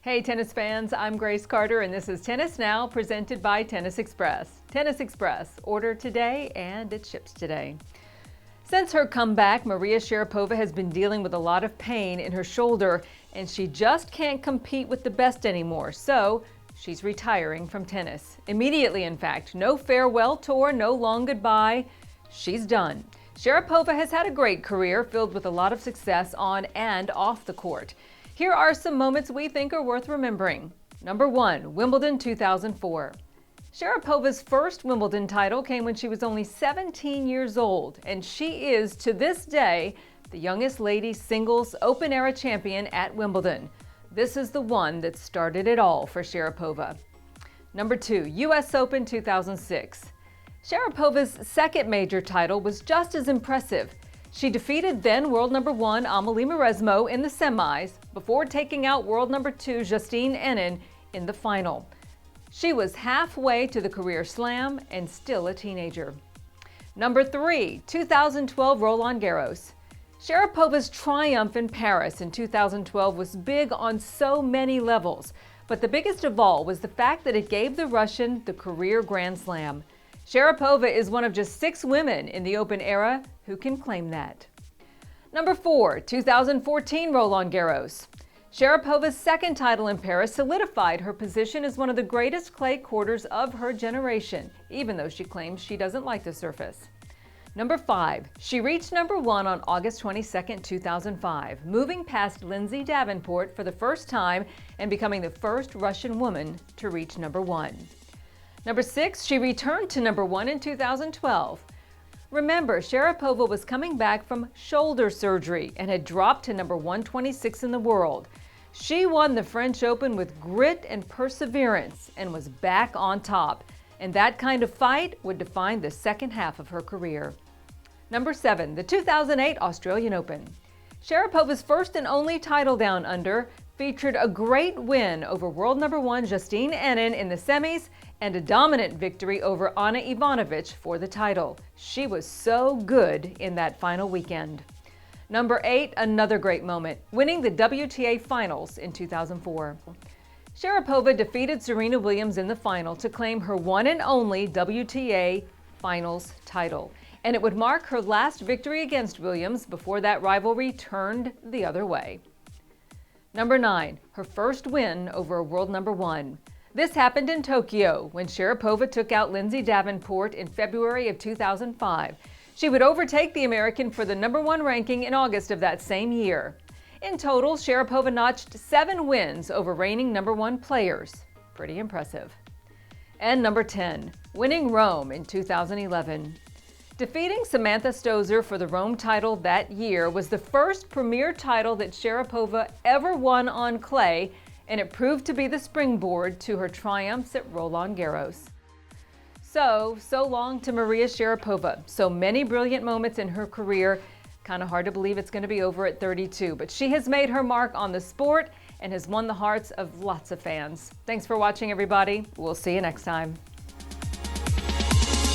Hey tennis fans, I'm Grace Carter and this is Tennis Now presented by Tennis Express. Tennis Express, order today and it ships today. Since her comeback, Maria Sharapova has been dealing with a lot of pain in her shoulder and she just can't compete with the best anymore, so she's retiring from tennis. Immediately, in fact. No farewell tour, no long goodbye. She's done. Sharapova has had a great career filled with a lot of success on and off the court. Here are some moments we think are worth remembering. Number 1, Wimbledon 2004. Sharapova's first Wimbledon title came when she was only 17 years old, and she is, to this day, the youngest ladies singles open-era champion at Wimbledon. This is the one that started it all for Sharapova. Number 2, U.S. Open 2006. Sharapova's second major title was just as impressive. She defeated then world number 1 Amelie Mauresmo in the semis before taking out world number 2 Justine Henin in the final. She was halfway to the career slam and still a teenager. Number 3, 2012 Roland Garros. Sharapova's triumph in Paris in 2012 was big on so many levels, but the biggest of all was the fact that it gave the Russian the career Grand Slam. Sharapova is one of just 6 women in the Open era who can claim that. Number 4, 2014 Roland Garros. Sharapova's second title in Paris solidified her position as one of the greatest clay courters of her generation, even though she claims she doesn't like the surface. Number 5, she reached number 1 on August 22, 2005, moving past Lindsay Davenport for the first time and becoming the first Russian woman to reach number 1. Number 6, she returned to number 1 in 2012. Remember, Sharapova was coming back from shoulder surgery and had dropped to number 126 in the world. She won the French Open with grit and perseverance and was back on top. And that kind of fight would define the second half of her career. Number 7, the 2008 Australian Open. Sharapova's first and only title down under featured a great win over world number 1 Justine Henin in the semis and a dominant victory over Ana Ivanovic for the title. She was so good in that final weekend. Number 8, another great moment, winning the WTA Finals in 2004. Sharapova defeated Serena Williams in the final to claim her one and only WTA Finals title, and it would mark her last victory against Williams before that rivalry turned the other way. Number 9, her first win over a world number 1. This happened in Tokyo when Sharapova took out Lindsay Davenport in February of 2005. She would overtake the American for the number 1 ranking in August of that same year. In total, Sharapova notched 7 wins over reigning number 1 players. Pretty impressive. And number 10, winning Rome in 2011. Defeating Samantha Stosur for the Rome title that year was the first premier title that Sharapova ever won on clay, and it proved to be the springboard to her triumphs at Roland Garros. So long to Maria Sharapova. So many brilliant moments in her career. Kind of hard to believe it's going to be over at 32, but she has made her mark on the sport and has won the hearts of lots of fans. Thanks for watching, everybody. We'll see you next time.